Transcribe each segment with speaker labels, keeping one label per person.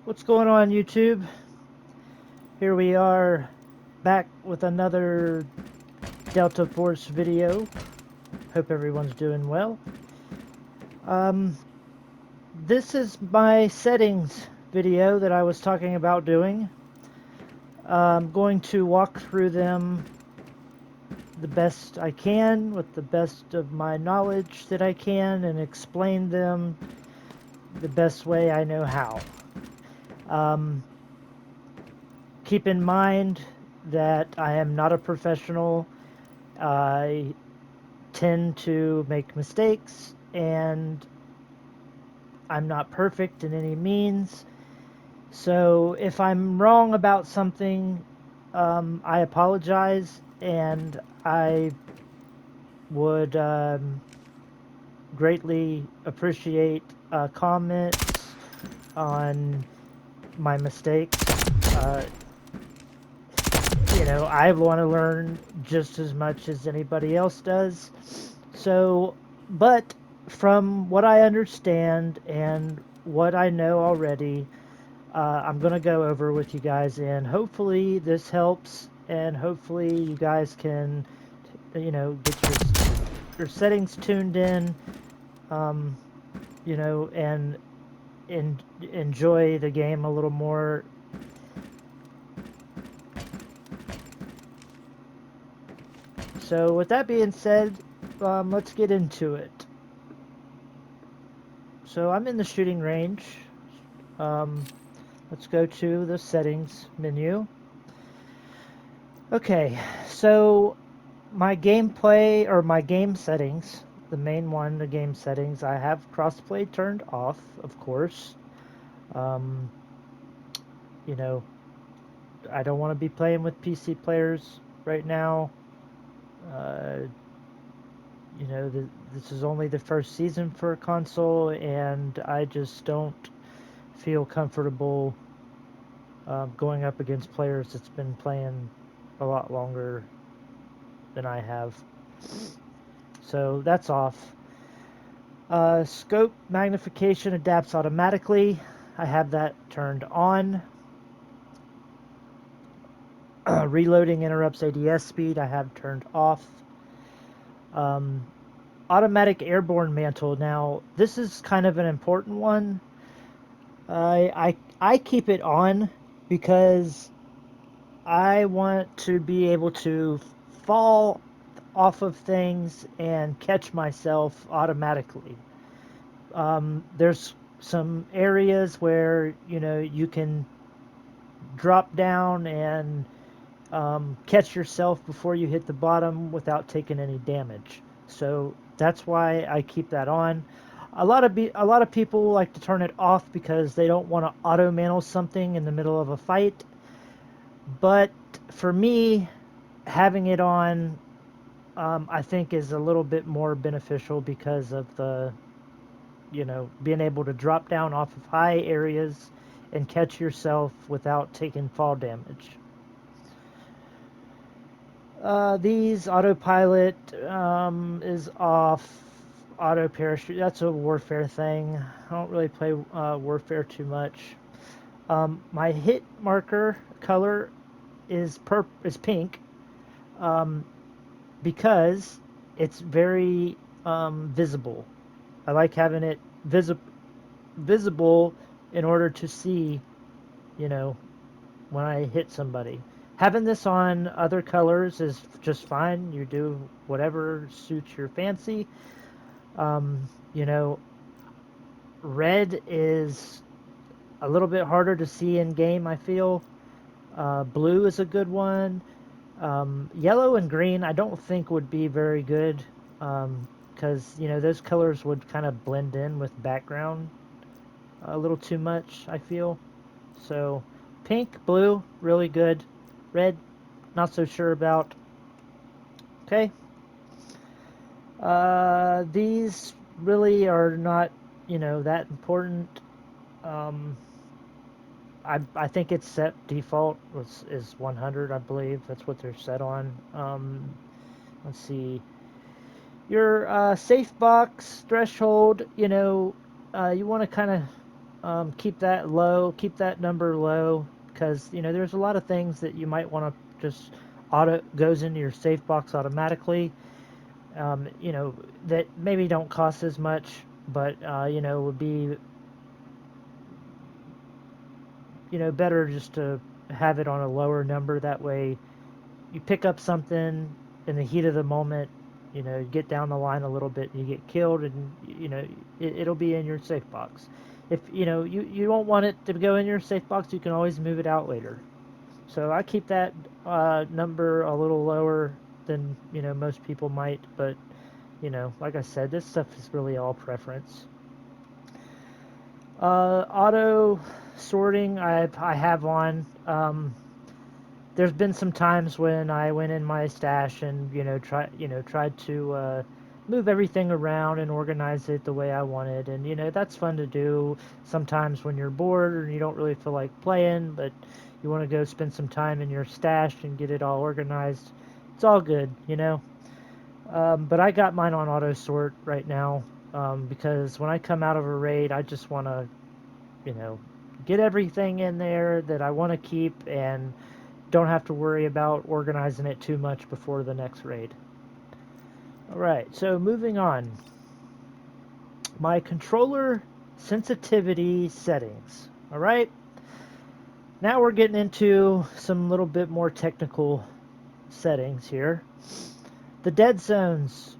Speaker 1: What's going on, YouTube? Here we are back with another Delta Force video. Hope everyone's doing well. Um, this is my settings video that I was talking about doing. I'm going to walk through them the best I can with the best of my knowledge that I can and explain them the best way I know how. Um, keep in mind that I am not a professional. I tend to make mistakes, and I'm not perfect in any means. So if I'm wrong about something, I apologize, and I would greatly appreciate comments on my mistakes. Uh, I want to learn just as much as anybody else does. So, but from what I understand and what I know already, I'm going to go over with you guys, and hopefully this helps, and hopefully you guys can, get your settings tuned in, um, and enjoy the game a little more. So, with that being said, let's get into it. So, I'm in the shooting range. Um, let's go to the settings menu. Okay, so my gameplay or my game settings, the main one, the game settings, I have crossplay turned off, of course. Um, you know, I don't want to be playing with PC players right now. Uh, this is only the first season for a console, and I just don't feel comfortable going up against players that's been playing a lot longer than I have. So that's off. Scope magnification adapts automatically. I have that turned on. Reloading interrupts ADS speed. I have turned off. Um, automatic airborne mantle. Now, this is kind of an important one. I keep it on because I want to be able to fall off of things and catch myself automatically. There's some areas where you can drop down and catch yourself before you hit the bottom without taking any damage. So that's why I keep that on. A lot of people like to turn it off because they don't want to auto mantle something in the middle of a fight. But for me, having it on, I think is a little bit more beneficial because of the being able to drop down off of high areas and catch yourself without taking fall damage. These autopilot is off. Auto parachute, that's a warfare thing. I don't really play warfare too much. My hit marker color is pink, um, because it's very visible. I like having it visible in order to see, you know, when I hit somebody. Having this on other colors is just fine. You do whatever suits your fancy. Um, you know, red is a little bit harder to see in game, I feel. Blue is a good one. Yellow and green, I don't think would be very good, because those colors would kind of blend in with background a little too much, I feel. So, pink, blue, really good. Red, not so sure about. Okay. These really are not, that important. Um, I think it's set default is 100, I believe. That's what they're set on. Let's see. Your safe box threshold, you want to kind of keep that low, keep that number low, because there's a lot of things that you might want to just auto goes into your safe box automatically. That maybe don't cost as much, but would be better just to have it on a lower number. That way, you pick up something in the heat of the moment, you get down the line a little bit, and you get killed, and it'll be in your safe box. If you don't want it to go in your safe box, you can always move it out later. So I keep that number a little lower than most people might, but like I said, this stuff is really all preference. Auto sorting, I have on. There's been some times when I went in my stash and tried to move everything around and organize it the way I wanted, and that's fun to do sometimes when you're bored or you don't really feel like playing, but you want to go spend some time in your stash and get it all organized. It's all good. But I got mine on auto sort right now, because when I come out of a raid, I just want to get everything in there that I want to keep and don't have to worry about organizing it too much before the next raid. Alright, so moving on. My controller sensitivity settings. Alright, now we're getting into some little bit more technical settings here. The dead zones.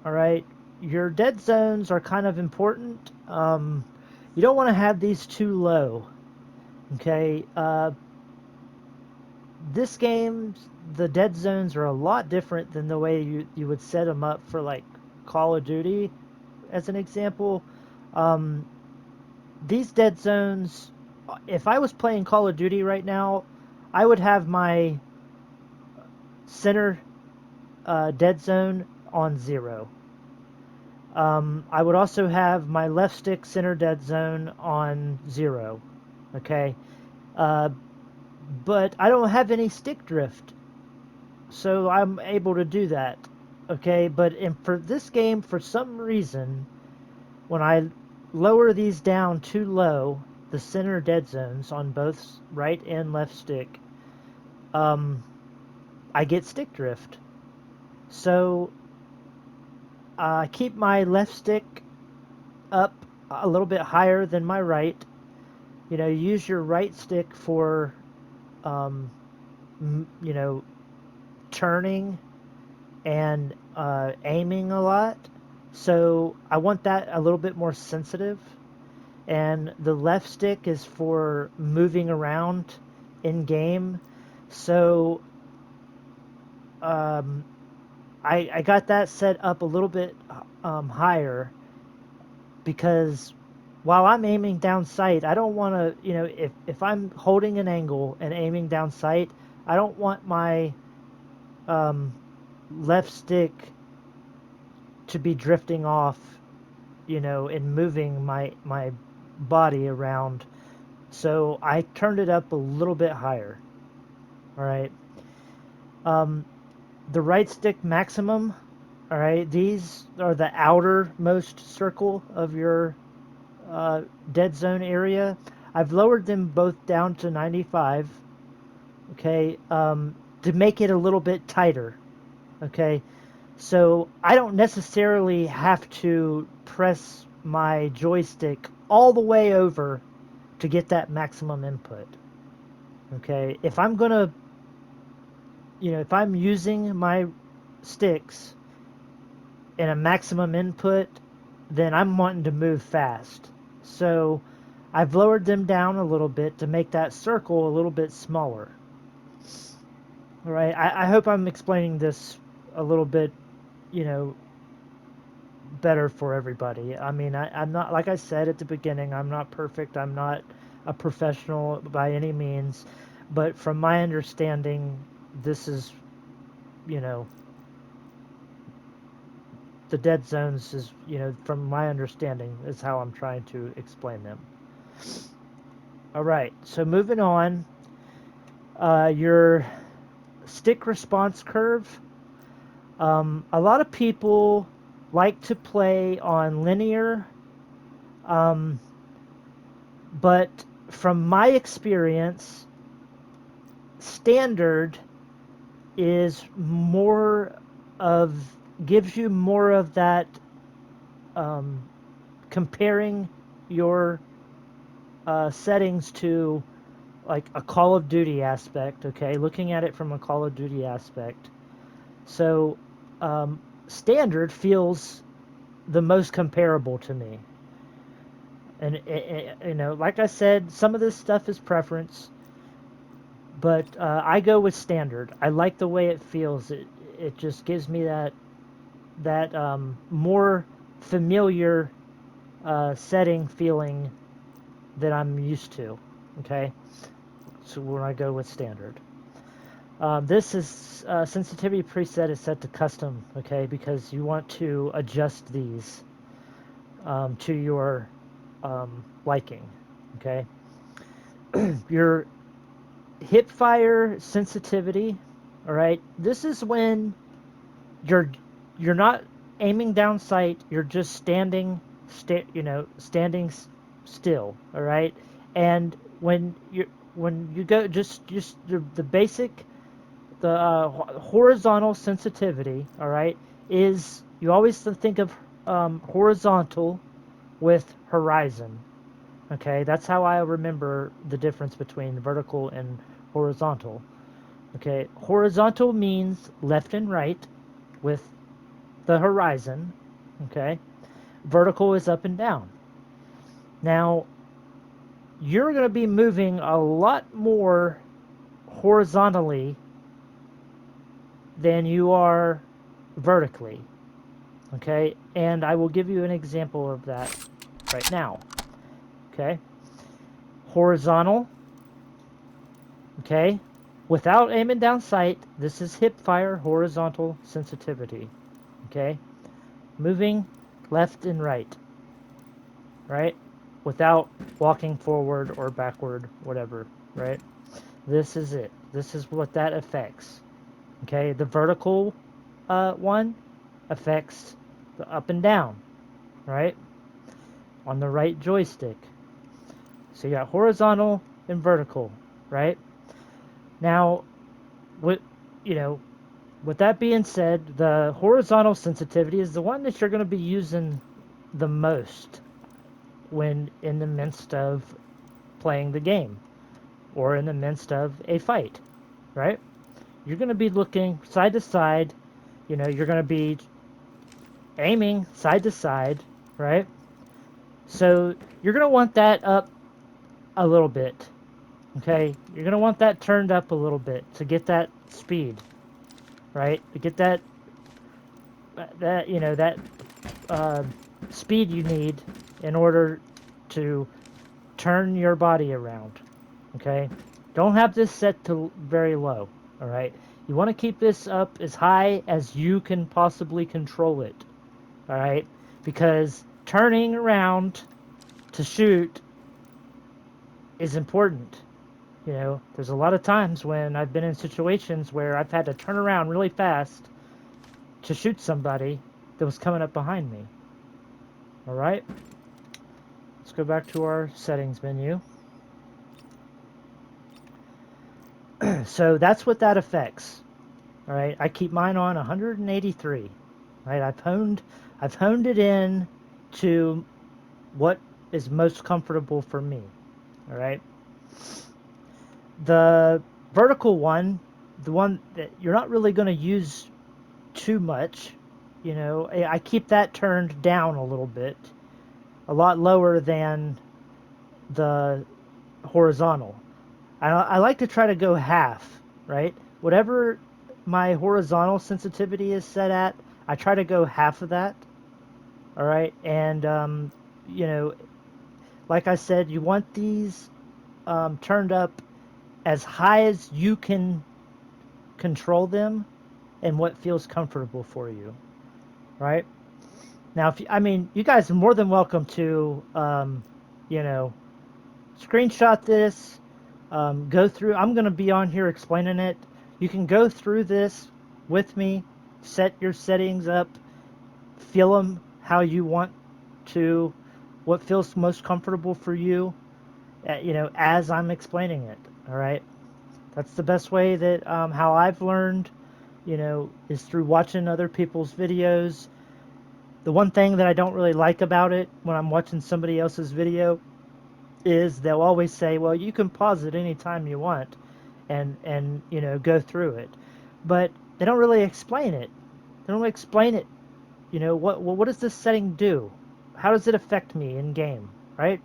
Speaker 1: Alright, your dead zones are kind of important. You don't want to have these too low. Okay, this game, the dead zones are a lot different than the way you would set them up for like Call of Duty, as an example. These dead zones, if I was playing Call of Duty right now, I would have my center dead zone on 0. I would also have my left stick center dead zone on 0. Okay, but I don't have any stick drift, so I'm able to do that. Okay, but for this game, for some reason, when I lower these down too low, the center dead zones on both right and left stick, I get stick drift. So I keep my left stick up a little bit higher than my right. Use your right stick for, turning and aiming a lot. So I want that a little bit more sensitive. And the left stick is for moving around in game. So I got that set up a little bit higher, because while I'm aiming down sight, I don't want to, if I'm holding an angle and aiming down sight, I don't want my left stick to be drifting off, and moving my body around. So I turned it up a little bit higher. All right. The right stick maximum. All right. These are the outermost circle of your dead zone area. I've lowered them both down to 95. Okay. To make it a little bit tighter. Okay. So I don't necessarily have to press my joystick all the way over to get that maximum input. Okay, if I'm gonna, if I'm using my sticks in a maximum input, then I'm wanting to move fast. So I've lowered them down a little bit to make that circle a little bit smaller. All right, I hope I'm explaining this a little bit, better for everybody. I mean, I'm not, like I said at the beginning, I'm not perfect. I'm not a professional by any means. But from my understanding, this is, the dead zones is, from my understanding, is how I'm trying to explain them. All right, so moving on. Your stick response curve. A lot of people like to play on linear. But from my experience, standard is more of, gives you more of that um, comparing your settings to like a Call of Duty aspect, okay? Looking at it from a Call of Duty aspect. So, standard feels the most comparable to me. And, you know, like I said, some of this stuff is preference, but I go with standard. I like the way it feels. It just gives me that more familiar setting feeling that I'm used to, okay? So when I go with standard. This is sensitivity preset is set to custom, okay, because you want to adjust these to your liking, okay. Your hip fire sensitivity, all right. This is when you're you're not aiming down sight. You're just standing, standing still, all right. And when you go just the basic the horizontal sensitivity, all right, is you always think of horizontal with horizon. Okay, that's how I remember the difference between vertical and horizontal. Okay, horizontal means left and right with the horizon. Okay, vertical is up and down. Now, you're going to be moving a lot more horizontally than you are vertically. Okay, and I will give you an example of that right now. Okay, horizontal. Okay, without aiming down sight, this is hip fire horizontal sensitivity. Okay, moving left and right, right, without walking forward or backward, whatever, right. This is it. This is what that affects. Okay, the vertical one affects the up and down, right, on the right joystick. So you got horizontal and vertical, right? Now, with you know, with that being said, the horizontal sensitivity is the one that you're going to be using the most when in the midst of playing the game or in the midst of a fight, right? You're going to be looking side to side, you're going to be aiming side to side, right? So you're going to want that up a little bit. Okay, you're going to want that turned up a little bit to get that speed, right? To get that uh, speed you need in order to turn your body around. Okay, don't have this set to very low. All right, you want to keep this up as high as you can possibly control it. All right, because turning around to shoot is important. There's a lot of times when I've been in situations where I've had to turn around really fast to shoot somebody that was coming up behind me. Alright, let's go back to our settings menu. So that's what that affects. Alright, I keep mine on 183. Right, I've honed it in to what is most comfortable for me. Alright. The vertical one, the one that you're not really going to use too much, I keep that turned down a little bit, a lot lower than the horizontal. I like to try to go half, right? Whatever my horizontal sensitivity is set at, I try to go half of that. All right, and you know, like I said, you want these turned up as high as you can control them, and what feels comfortable for you, right? Now, you guys are more than welcome to, you know, screenshot this, go through. I'm going to be on here explaining it. You can go through this with me, set your settings up, feel them how you want to, what feels most comfortable for you. you know, as I'm explaining it. All right. That's the best way that how I've learned, you know, is through watching other people's videos. The one thing that I don't really like about it when I'm watching somebody else's video is they'll always say, "Well, you can pause it anytime you want, and you know go through it," but they don't really explain it. They don't really explain it. You know what does this setting do? How does it affect me in game? Right?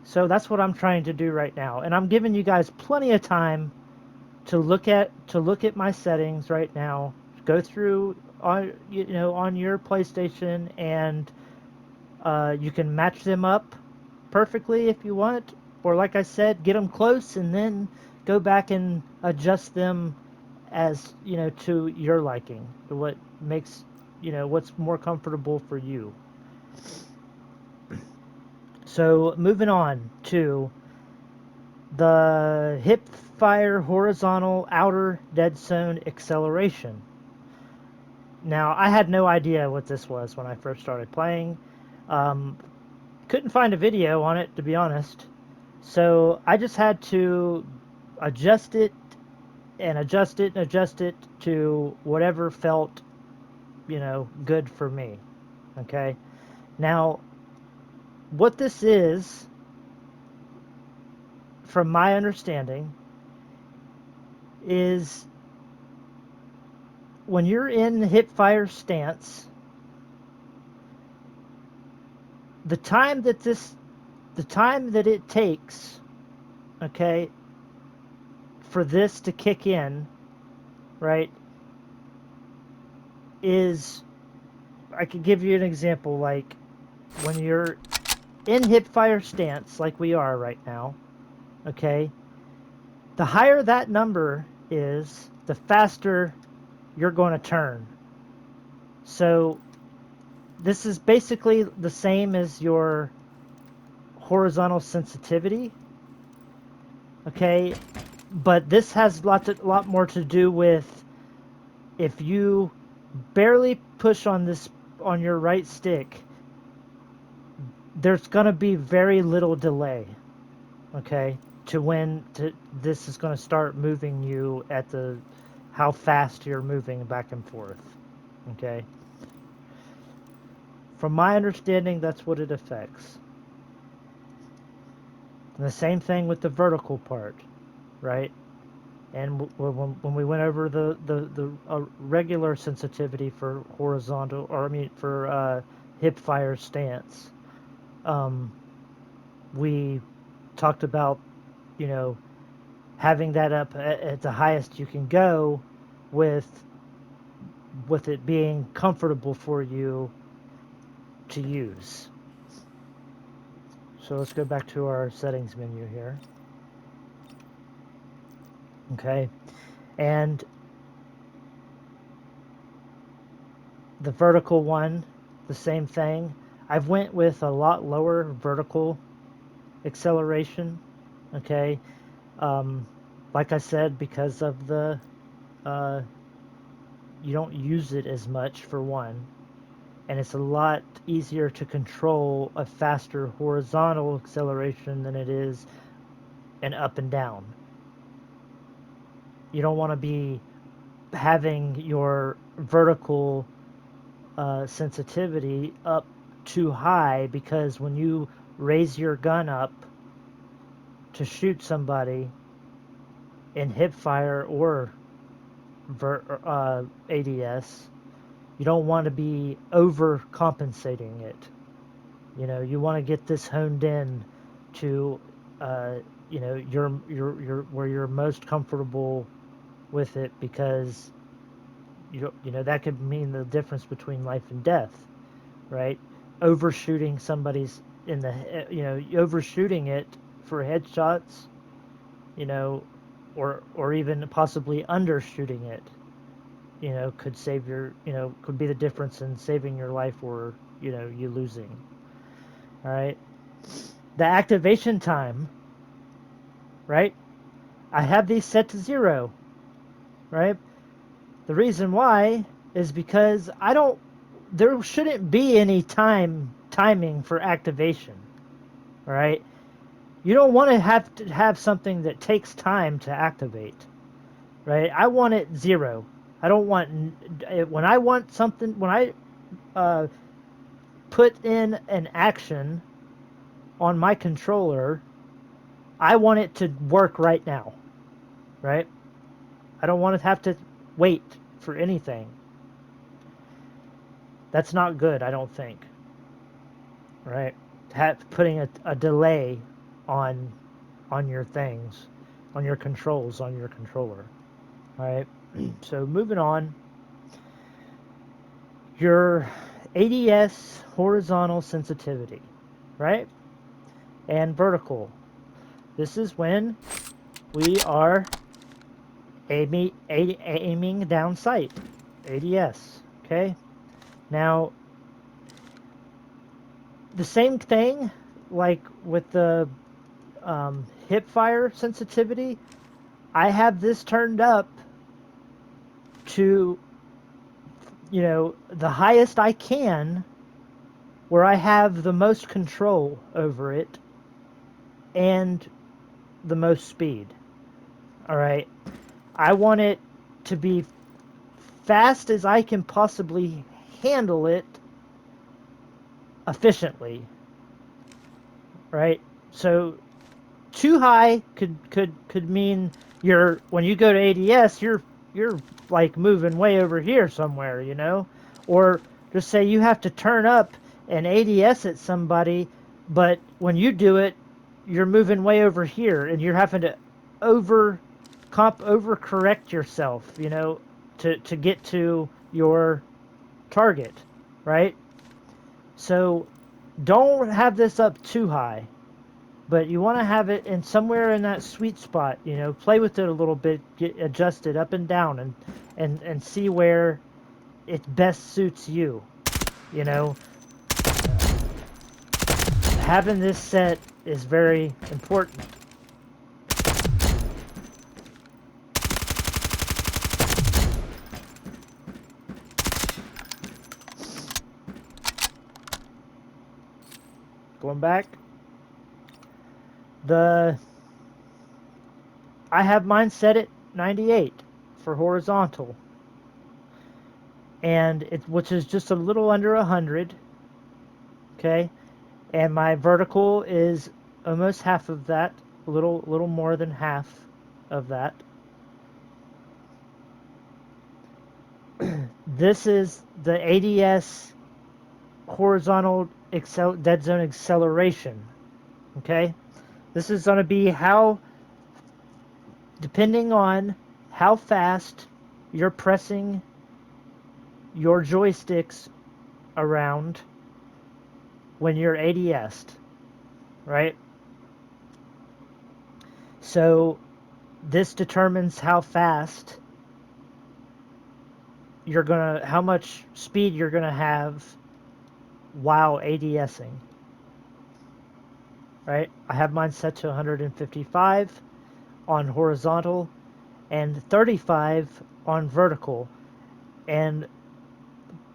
Speaker 1: So that's what I'm trying to do right now, and I'm giving you guys plenty of time to look at my settings right now. Go through on you know on your PlayStation, and you can match them up perfectly if you want, or like I said, get them close and then go back and adjust them as you know to your liking, to what makes you know what's more comfortable for you. So moving on to the hip fire horizontal outer dead zone acceleration. Now I had no idea what this was when I first started playing. Um, couldn't find a video on it to be honest. So I just had to adjust it and adjust it and adjust it to whatever felt, you know, good for me. Okay. Now, what this is, from my understanding, is when you're in hip fire stance, the time that this, the time that it takes, okay, for this to kick in, right, is, I could give you an example, like when you're in hip fire stance, like we are right now, okay, the higher that number is, the faster you're going to turn. So this is basically the same as your horizontal sensitivity, okay? But this has lot more to do with if you barely push on this on your right stick, there's going to be very little delay, okay? To when this is going to start moving you at the how fast you're moving back and forth, okay? From my understanding, that's what it affects. And the same thing with the vertical part, right? And when we went over the regular sensitivity for horizontal, or I mean for hip fire stance, um, we talked about, you know, having that up at the highest you can go with it being comfortable for you to use. So let's go back to our settings menu here. Okay. And the vertical one, the same thing. I've went with a lot lower vertical acceleration. Okay. Um, like I said, because of the uh, you don't use it as much for one, and it's a lot easier to control a faster horizontal acceleration than it is an up and down. You don't want to be having your vertical sensitivity up too high, because when you raise your gun up to shoot somebody in hip fire or ADS, you don't want to be overcompensating it. You know, you want to get this honed in to, you know, your where you're most comfortable with it, because you know that could mean the difference between life and death, right? Overshooting somebody's in the, you know, overshooting it for headshots, you know, or even possibly undershooting it, you know, could save your, you know, could be the difference in saving your life or, you know, you losing. All right. The activation time, right? I have these set to 0, right? The reason why is because I don't, there shouldn't be any timing for activation, all right? You don't want to have something that takes time to activate, right? I want it 0. I don't want when I want something when I put in an action on my controller, I want it to work right now, right? I don't want to have to wait for anything. That's not good, I don't think, right? Putting a delay on your things, on your controls, on your controller, right? So moving on, your ADS horizontal sensitivity, right? And vertical. This is when we are aiming down sight, ADS, okay? Now, the same thing, like with the hip fire sensitivity, I have this turned up to, the highest I can, where I have the most control over it and the most speed. All right. I want it to be fast as I can possibly handle it efficiently. Right? So too high could mean when you go to ADS, you're like moving way over here somewhere, or just say you have to turn up and ADS at somebody, but when you do it, you're moving way over here, and you're having to overcorrect yourself, to get to your target, right? So don't have this up too high, but you want to have it in somewhere in that sweet spot. Play with it a little bit, adjust it up and down, and see where it best suits you. Having this set is very important. Going back, I have mine set at 98 for horizontal, and which is just a little under 100. Okay, and my vertical is almost half of that, a little more than half of that. This is the ADS horizontal dead zone acceleration. Okay, this is going to be depending on how fast you're pressing your joysticks around when you're ADS'd, right? So this determines how fast how much speed you're gonna have while ADSing, right? I have mine set to 155 on horizontal and 35 on vertical, and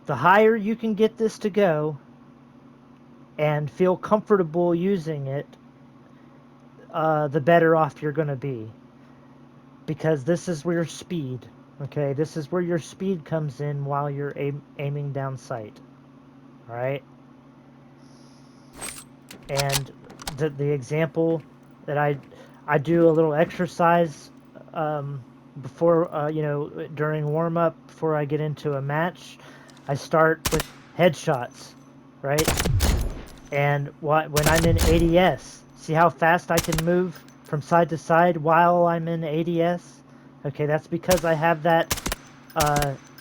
Speaker 1: the higher you can get this to go and feel comfortable using it, the better off you're going to be, because this is where your speed, okay, this is where your speed comes in while you're aiming down sight. All right, and the example that I do a little exercise before, during warm-up, before I get into a match. I start with headshots, right? And when I'm in ADS, see how fast I can move from side to side while I'm in ADS? Okay, that's because I have that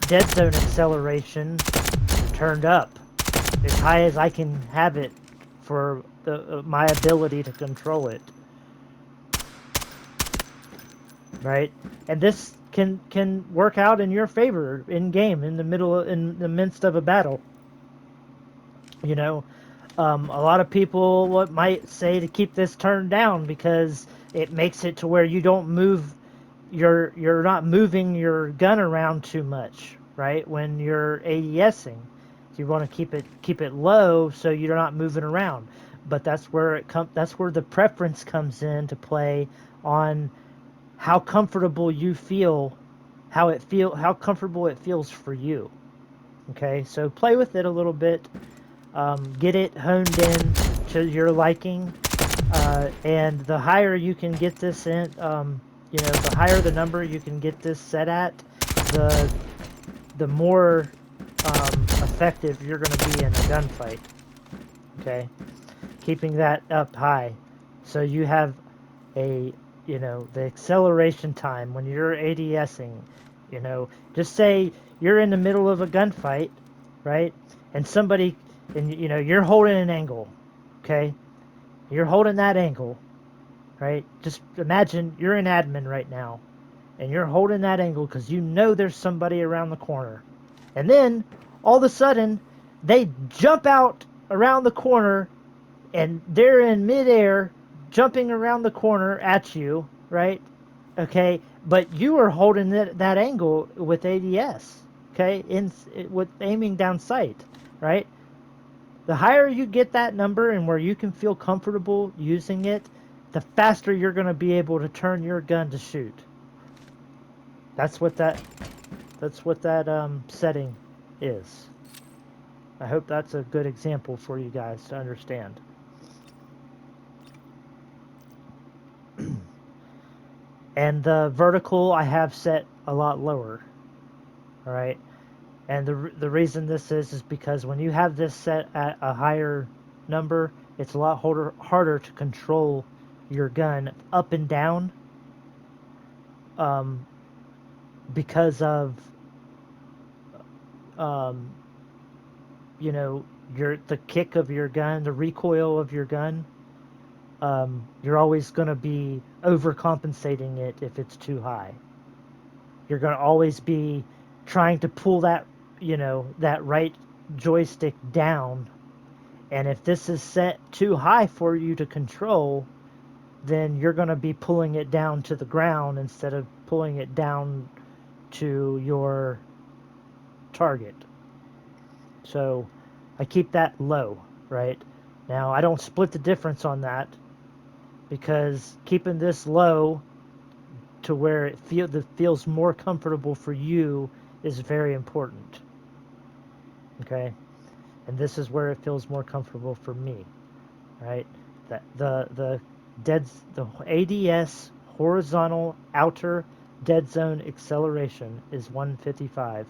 Speaker 1: dead zone acceleration turned up as high as I can have it for my ability to control it. Right? And this can work out in your favor in game, in the midst of a battle. A lot of people might say to keep this turned down because it makes it to where you don't move, you're not moving your gun around too much, right? When you're ADSing, so you want to keep it low so you're not moving around. but that's where the preference comes in to play on how comfortable you feel, how comfortable it feels for you. Okay, so play with it a little bit, get it honed in to your liking, and the higher you can get this in, the higher the number you can get this set at, the more effective you're going to be in a gunfight. Okay, keeping that up high, so you have a the acceleration time when you're ADSing. Just say you're in the middle of a gunfight, right? And somebody, and you're holding an angle, okay? You're holding that angle, right? Just imagine you're an admin right now, and you're holding that angle because you know there's somebody around the corner. And then, all of a sudden, they jump out around the corner, and they're in midair, jumping around the corner at you, right? Okay, but you are holding that angle with ADS, okay, with aiming down sight, right? The higher you get that number and where you can feel comfortable using it, the faster you're going to be able to turn your gun to shoot. That's what that setting is. I hope that's a good example for you guys to understand. And the vertical I have set a lot lower. All right. And the reason this is because when you have this set at a higher number, it's a lot harder to control your gun up and down, um, because of um, the kick of your gun, the recoil of your gun. You're always going to be overcompensating it if it's too high. You're going to always be trying to pull that right joystick down. And if this is set too high for you to control, then you're going to be pulling it down to the ground instead of pulling it down to your target. So I keep that low, right? Now, I don't split the difference on that, because keeping this low to where it feels more comfortable for you is very important. Okay? And this is where it feels more comfortable for me, right? The ADS horizontal outer dead zone acceleration is 155.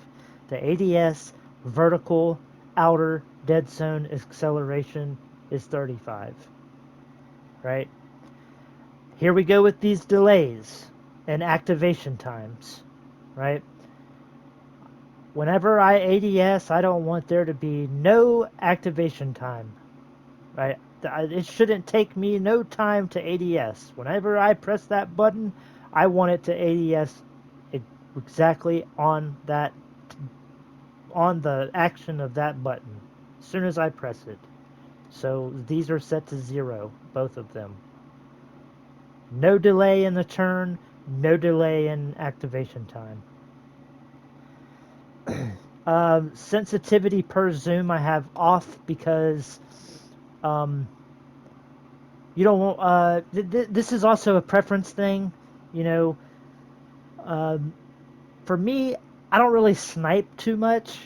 Speaker 1: The ADS vertical outer dead zone acceleration is 35. Right? Here we go with these delays and activation times, right? Whenever I ADS, I don't want there to be no activation time, right? It shouldn't take me no time to ADS. Whenever I press that button, I want it to ADS exactly on the action of that button, as soon as I press it. So these are set to 0, both of them. No delay in the turn, no delay in activation time. Sensitivity per zoom I have off because you don't want. This is also a preference thing, you know. For me, I don't really snipe too much,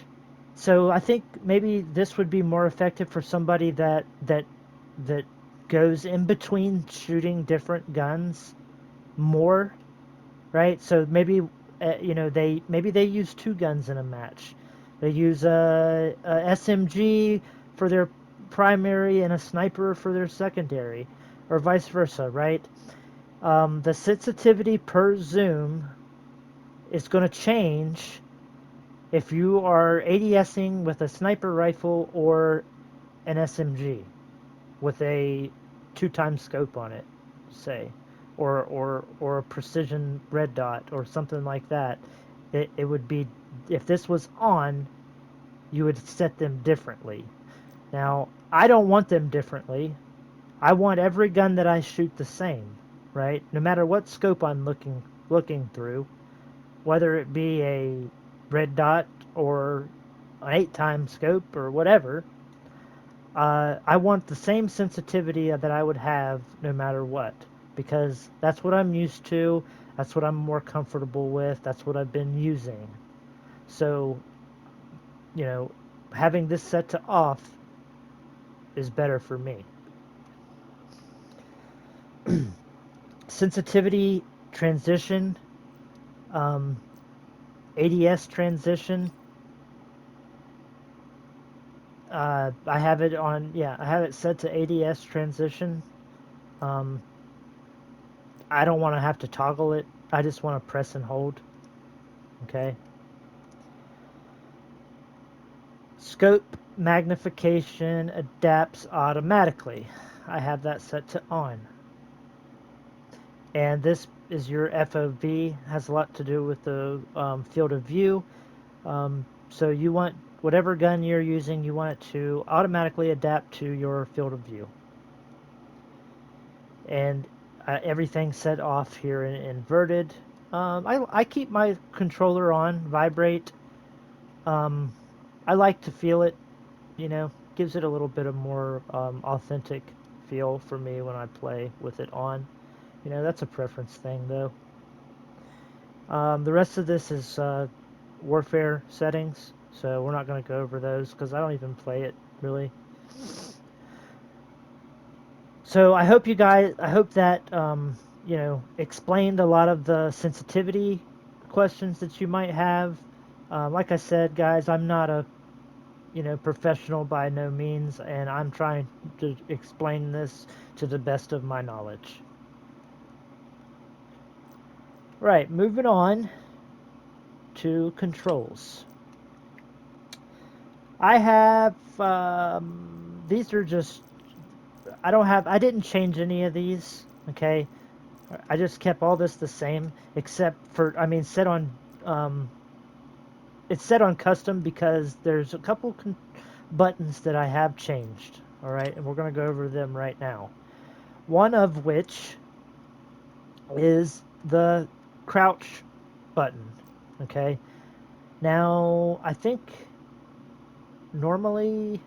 Speaker 1: so I think maybe this would be more effective for somebody that goes in between shooting different guns more, right? So maybe they use 2 guns in a match. They use a SMG for their primary and a sniper for their secondary, or vice versa, right? The sensitivity per zoom is going to change if you are ADSing with a sniper rifle or an SMG with a 2-time scope on it, say, or a precision red dot or something like that. It would be, if this was on, you would set them differently. Now, I don't want them differently. I want every gun that I shoot the same, right? No matter what scope I'm looking through, whether it be a red dot or an 8-time scope or whatever. I want the same sensitivity that I would have no matter what, because that's what I'm used to, that's what I'm more comfortable with, that's what I've been using. So, you know, having this set to off is better for me. Sensitivity transition, um, ADS transition. I have it on, yeah, I have it set to ADS transition. Um, I don't want to have to toggle it. I just want to press and hold. Okay. Scope magnification adapts automatically. I have that set to on. And this is your FOV, has a lot to do with the field of view. So you want whatever gun you're using, you want it to automatically adapt to your field of view. And everything's set off here in inverted. I keep my controller on vibrate. I like to feel it, you know, gives it a little bit of more authentic feel for me when I play with it on. You know, that's a preference thing though. The rest of this is warfare settings, so we're not going to go over those because I don't even play it really. So I hope that you know, explained a lot of the sensitivity questions that you might have. Like I said, guys, I'm not a, you know, professional by no means, and I'm trying to explain this to the best of my knowledge. Right, moving on to controls. I have these are just, I didn't change any of these. Okay, I just kept all this the same, except for, I mean, set on, um, it's set on custom because there's a couple buttons that I have changed. All right, and we're going to go over them right now. One of which is the crouch button. Okay, now I think normally,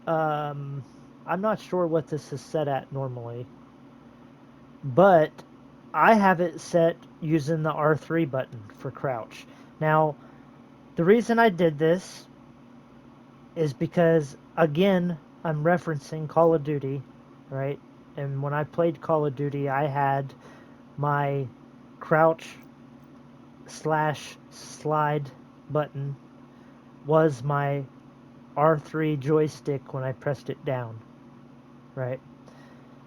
Speaker 1: I'm not sure what this is set at normally, but I have it set using the R3 button for crouch. Now, the reason I did this is because, again, I'm referencing Call of Duty, right? And when I played Call of Duty, I had my crouch slash slide button was my R3 joystick when I pressed it down, right?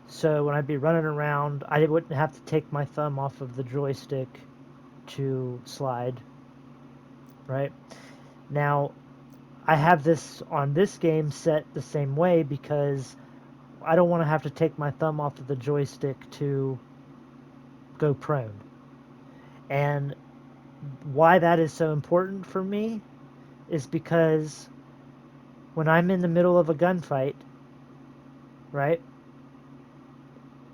Speaker 1: So when I'd be running around, I wouldn't have to take my thumb off of the joystick to slide, right? Now, I have this on this game set the same way because I don't want to have to take my thumb off of the joystick to go prone. And why that is so important for me is because when I'm in the middle of a gunfight, right,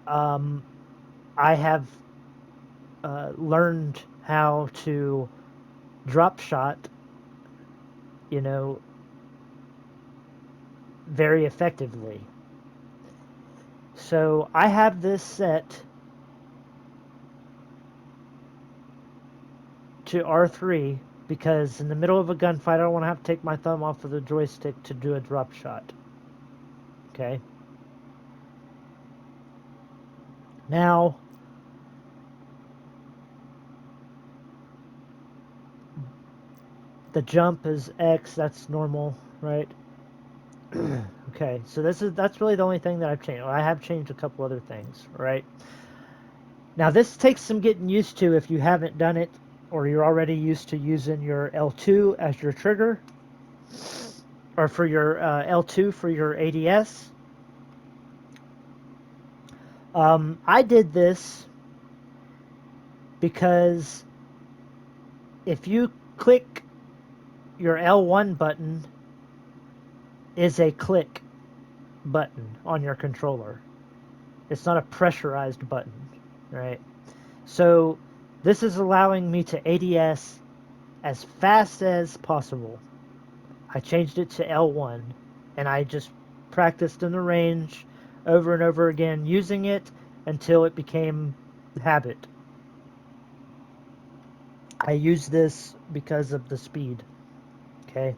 Speaker 1: I have learned how to drop shot, you know, very effectively. So I have this set to R3 because in the middle of a gunfight, I don't want to have to take my thumb off of the joystick to do a drop shot. Okay. Now, the jump is X. That's normal, right? Okay. So that's really the only thing that I've changed. Well, I have changed a couple other things, right? Now this takes some getting used to if you haven't done it, or you're already used to using your L2 as your trigger, or for your L2 for your ADS. I did this because if you click your L1 button is a click button on your controller. It's not a pressurized button, right? So this is allowing me to ADS as fast as possible. I changed it to L1, and I just practiced in the range over and over again using it until it became habit. I use this because of the speed. Okay.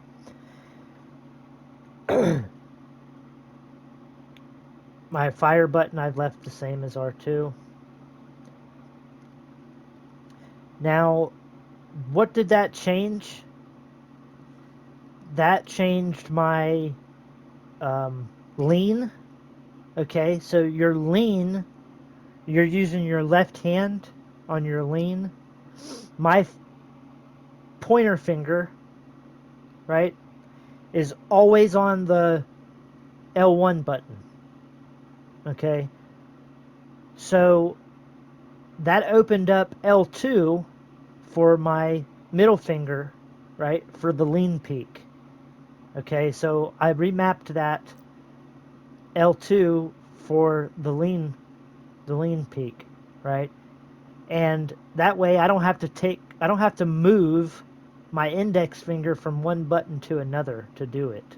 Speaker 1: My fire button I've left the same as R2. Now, what did that change? That changed my lean. Okay, so your lean, you're using your left hand on your lean. My pointer finger, right, is always on the L1 button. Okay, so that opened up L2 for my middle finger, right, for the lean peak. Okay, so I remapped that L2 for the lean peak, right? And that way I don't have to move my index finger from one button to another to do it.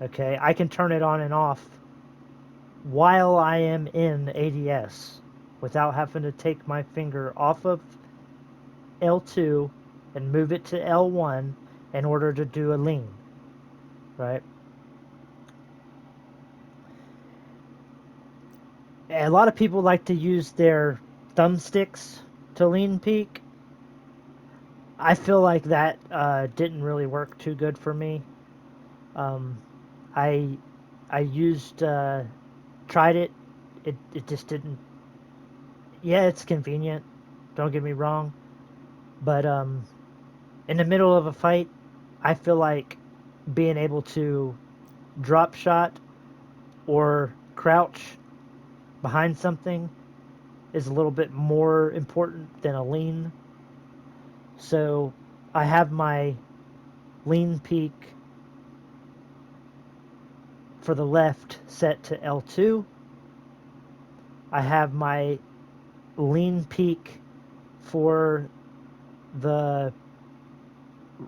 Speaker 1: Okay, I can turn it on and off while I am in ADS without having to take my finger off of L2 and move it to L1 in order to do a lean, right? A lot of people like to use their thumbsticks to lean peak. I feel like that didn't really work too good for me. Um, I I used tried it. It just didn't. Yeah, it's convenient. Don't get me wrong, but in the middle of a fight, I feel like being able to drop shot or crouch behind something is a little bit more important than a lean. So I have my lean peak for the left set to L2. I have my lean peak for the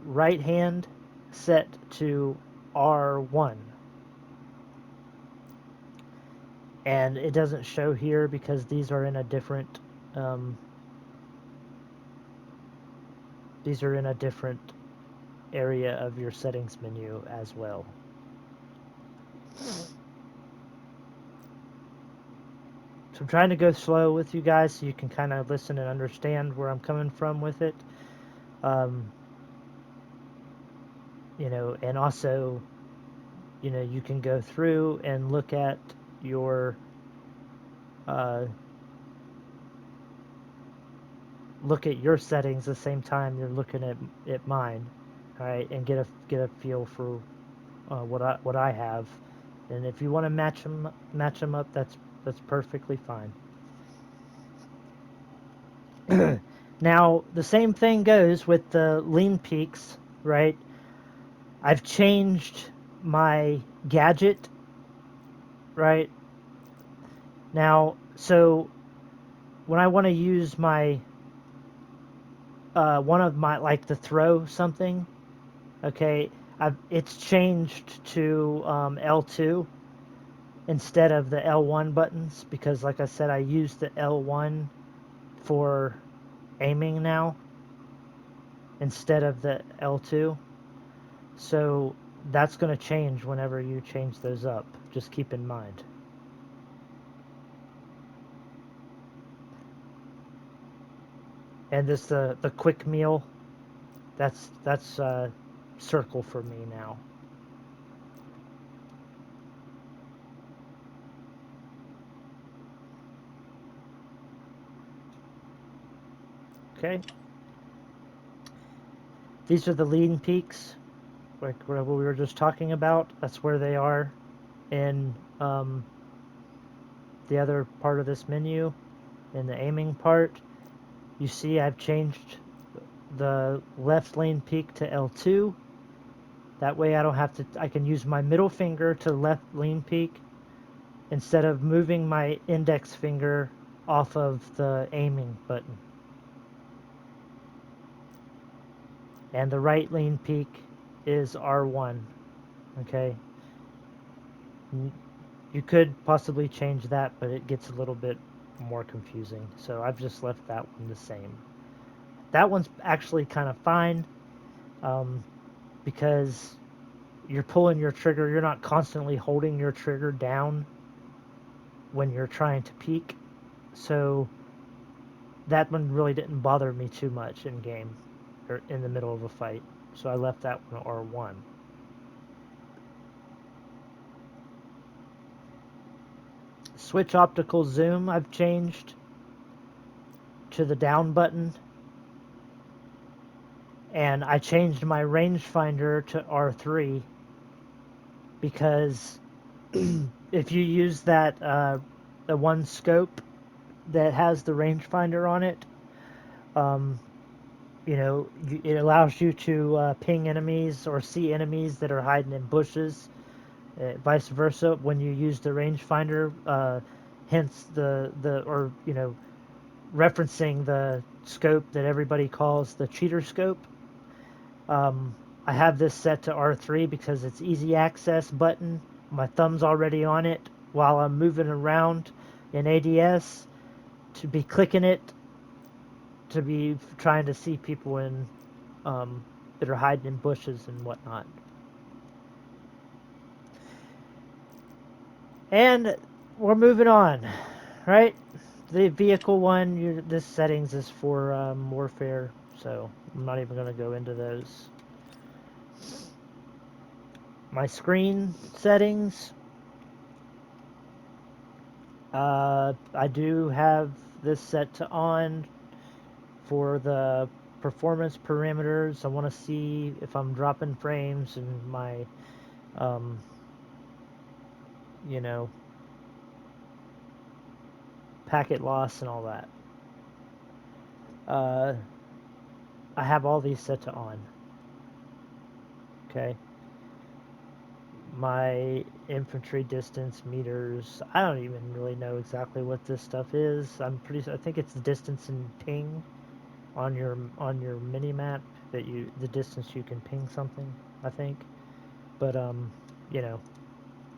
Speaker 1: right hand set to R1. And it doesn't show here because these are in a different area of your settings menu as well. So I'm trying to go slow with you guys so you can kind of listen and understand where I'm coming from with it. And also, you can go through and look at your settings the same time you're looking at mine, all right, and get a feel for what I have, and if you want to match them up, that's perfectly fine. Now the same thing goes with the lean peaks, right? I've changed my gadget, right? Now, so when I want to use my one of my, like, to throw something, okay, it's changed to L2 instead of the L1 buttons because, like I said, I use the L1 for aiming now instead of the L2. So that's going to change whenever you change those up. Just keep in mind. And this the quick meal, that's circle for me now. Okay. These are the lean peaks, like what we were just talking about. That's where they are in the other part of this menu, in the aiming part. You see I've changed the left lane peak to L2. That way I can use my middle finger to left lane peak instead of moving my index finger off of the aiming button. And the right lean peak is R1. Okay. You could possibly change that, but it gets a little bit more confusing. So I've just left that one the same. That one's actually kind of fine, because you're pulling your trigger. You're not constantly holding your trigger down when you're trying to peek. So that one really didn't bother me too much in game or in the middle of a fight. So I left that one R1. Switch optical zoom I've changed to the down button, and I changed my rangefinder to R3 because if you use that the one scope that has the rangefinder on it, um, it allows you to ping enemies or see enemies that are hiding in bushes. Vice versa, when you use the rangefinder, hence referencing the scope that everybody calls the cheater scope. I have this set to R3 because it's easy access button. My thumb's already on it while I'm moving around in ADS, to be clicking it, to be trying to see people that are hiding in bushes and whatnot. And we're moving on, right? The vehicle one, this settings is for warfare, so I'm not even going to go into those. My screen settings, I do have this set to on for the performance parameters. I want to see if I'm dropping frames and my, you know, packet loss and all that. I have all these set to on. Okay. My infantry distance meters, I don't even really know exactly what this stuff is. I think it's the distance and ping on your mini map, the distance you can ping something, I think. But I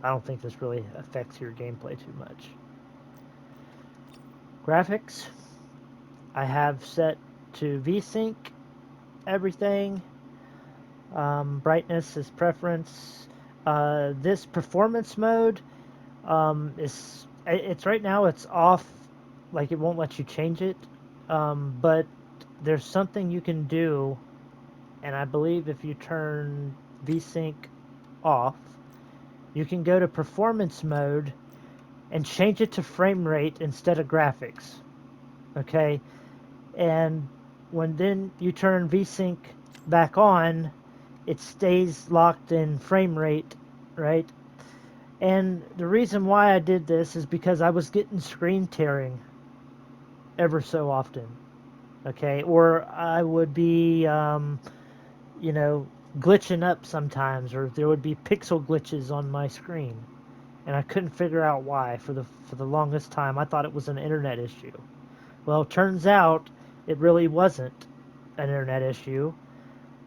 Speaker 1: don't think this really affects your gameplay too much. Graphics, I have set to VSync everything. Brightness is preference. This performance mode, it's right now it's off, like it won't let you change it. But there's something you can do, and I believe if you turn VSync off, you can go to performance mode and change it to frame rate instead of graphics. Okay, and when then you turn VSync back on, it stays locked in frame rate, right? And the reason why I did this is because I was getting screen tearing ever so often, okay? Or I would be, glitching up sometimes, or there would be pixel glitches on my screen, and I couldn't figure out why for the longest time. I thought it was an internet issue. Well, turns out it really wasn't an internet issue.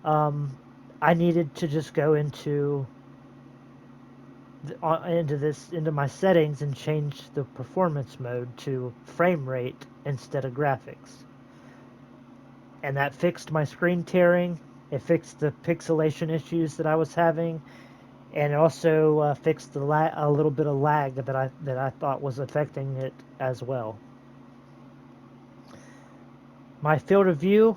Speaker 1: I needed to just go into my settings and change the performance mode to frame rate instead of graphics, and that fixed my screen tearing. It fixed the pixelation issues that I was having, and it also fixed a little bit of lag that I thought was affecting it as well. My field of view,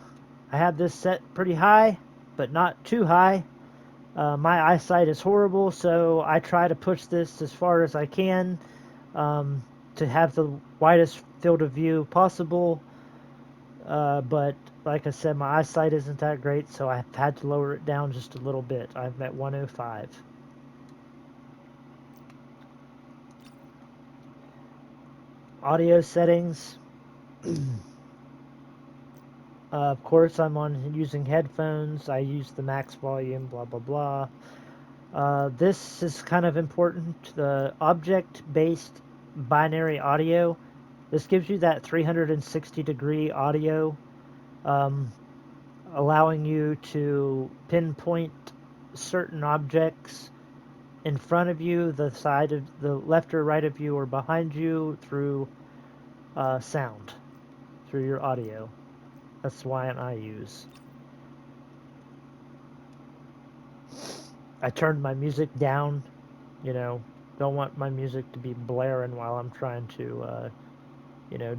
Speaker 1: I have this set pretty high, but not too high. My eyesight is horrible, so I try to push this as far as I can, to have the widest field of view possible. But like I said, my eyesight isn't that great, so I've had to lower it down just a little bit. I'm at 105. Audio settings. Of course, I'm using headphones. I use the max volume, blah, blah, blah. This is kind of important. The object-based binary audio. This gives you that 360-degree audio, allowing you to pinpoint certain objects in front of you, the side of the left or right of you, or behind you through sound, through your audio. That's the one I use. I turned my music down, you know, don't want my music to be blaring while I'm trying to, you know,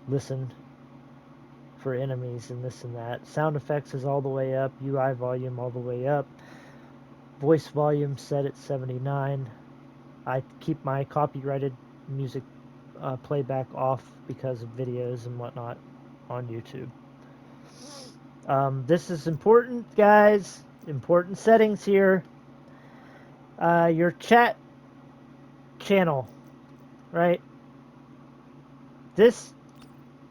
Speaker 1: listen for enemies and this and that. Sound effects is all the way up, UI volume all the way up, voice volume set at 79. I keep my copyrighted music playback off because of videos and whatnot on YouTube. This is important, guys. Important settings here. Your chat channel, right? This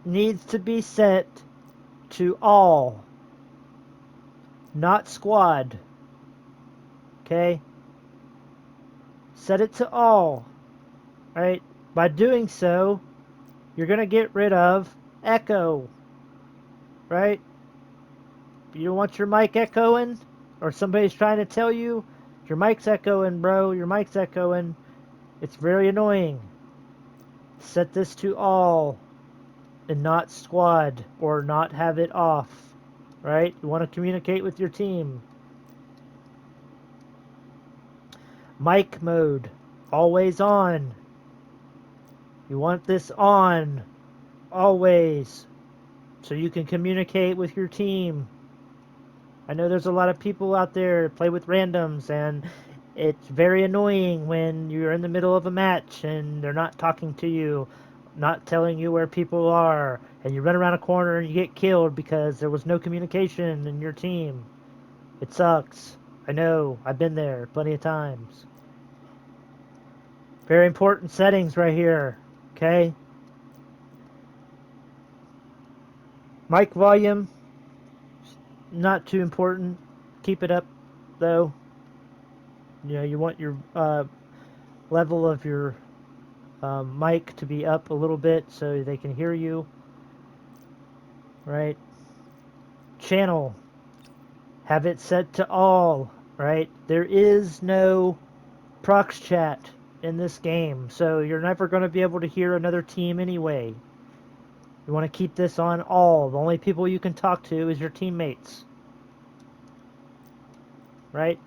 Speaker 1: needs to be set to all, not squad. Okay? Set it to all, right? By doing so, you're going to get rid of echo, right? You don't want your mic echoing, or somebody's trying to tell you, your mic's echoing, bro, your mic's echoing. It's very annoying. Set this to all and not squad, or not have it off, right? You want to communicate with your team. Mic mode, always on. You want this on, always, so you can communicate with your team. I know there's a lot of people out there that play with randoms, and it's very annoying when you're in the middle of a match and they're not talking to you, not telling you where people are, and you run around a corner and you get killed because there was no communication in your team. It sucks. I know. I've been there plenty of times. Very important settings right here. Okay? Mic volume, not too important. Keep it up, though. You know, you want your level of your mic to be up a little bit so they can hear you. Right? Channel, have it set to all. Right? There is no prox chat in this game, so you're never going to be able to hear another team anyway. You want to keep this on all. The only people you can talk to is your teammates. Right?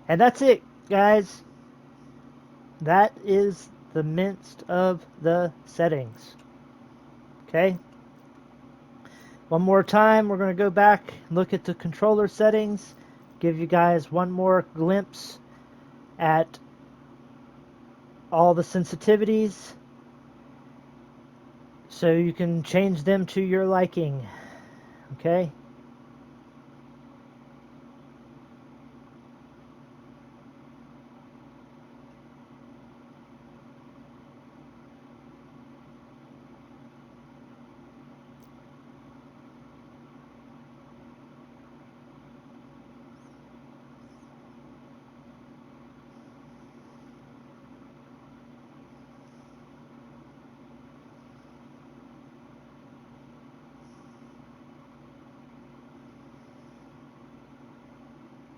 Speaker 1: And that's it, guys. That is the midst of the settings. Okay? One more time, we're going to go back, look at the controller settings, give you guys one more glimpse at all the sensitivities so you can change them to your liking. Okay?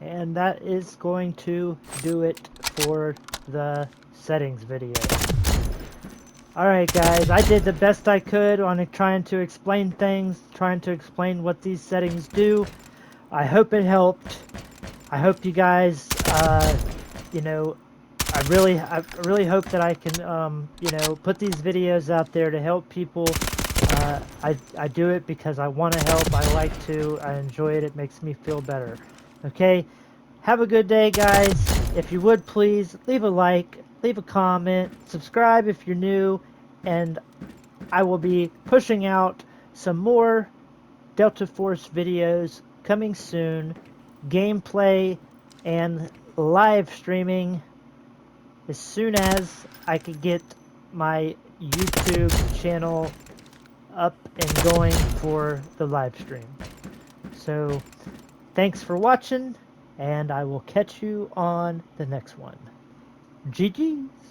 Speaker 1: And that is going to do it for the settings video. Alright guys, I did the best I could on trying to explain things, trying to explain what these settings do. I hope it helped. I hope you guys, you know, I really hope that I can, you know, put these videos out there to help people. I do it because I want to help, I like to, I enjoy it, it makes me feel better. Okay, have a good day, guys. If you would please leave a like, leave a comment, subscribe if you're new, and I will be pushing out some more Delta Force videos coming soon, gameplay and live streaming as soon as I could get my YouTube channel up and going for the live stream. So thanks for watching, and I will catch you on the next one. GG's.